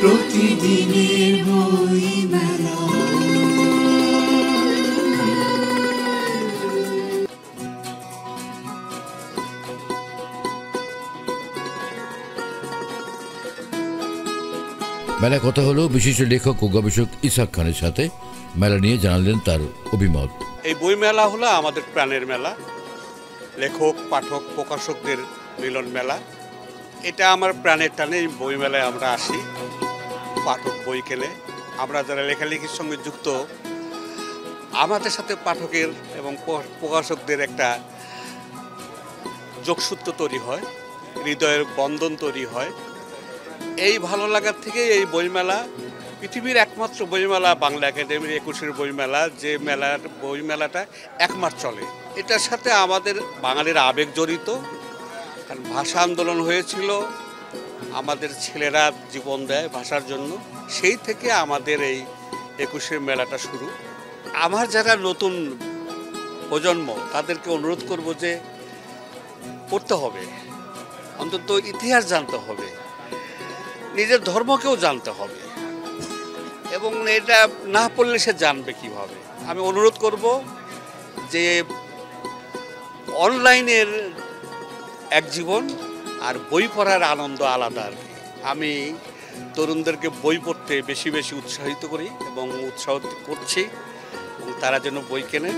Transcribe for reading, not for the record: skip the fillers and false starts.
প্রতিদিনের বই মেলা। মেলায় কথা হলো বিশিষ্ট লেখক ও গবেষক ইসহাক খানের সাথে। মেলা নিয়ে জানালেন তার অভিমত। এই বই মেলা হলো আমাদের প্রাণের মেলা, লেখক পাঠক প্রকাশকদের মিলন মেলা। এটা আমার প্রাণের টানে। এই বই মেলায় আমরা আসি, পাঠক বই কেনে। আমরা যারা লেখালেখির সঙ্গে যুক্ত, আমাদের সাথে পাঠকের এবং প্রকাশকদের একটা যোগসূত্র তৈরি হয়, হৃদয়ের বন্ধন তৈরি হয়। এই ভালো লাগার থেকে এই বইমেলা পৃথিবীর একমাত্র বইমেলা, বাংলা একাডেমির 21-এর বইমেলা, যে বইমেলাটা এক মাস চলে। এটার সাথে আমাদের বাঙালির আবেগ জড়িত, কারণ ভাষা আন্দোলন হয়েছিল, আমাদের ছেলেরা জীবন দেয় ভাষার জন্য। সেই থেকে আমাদের এই 21-এর মেলাটা শুরু। আমার যারা নতুন প্রজন্ম, তাদেরকে অনুরোধ করব যে পড়তে হবে, অন্তত ইতিহাস জানতে হবে, নিজের ধর্মকেও জানতে হবে, এবং এটা না পড়লে সে জানবে কিভাবে। আমি অনুরোধ করব যে অনলাইনের এক জীবন আর বই পড়ার আনন্দ আলাদা আর কি। আমি তরুণদেরকে বই পড়তে বেশি বেশি উৎসাহিত করি এবং উৎসাহ করছি, এবং তারা যেন বই কেনে।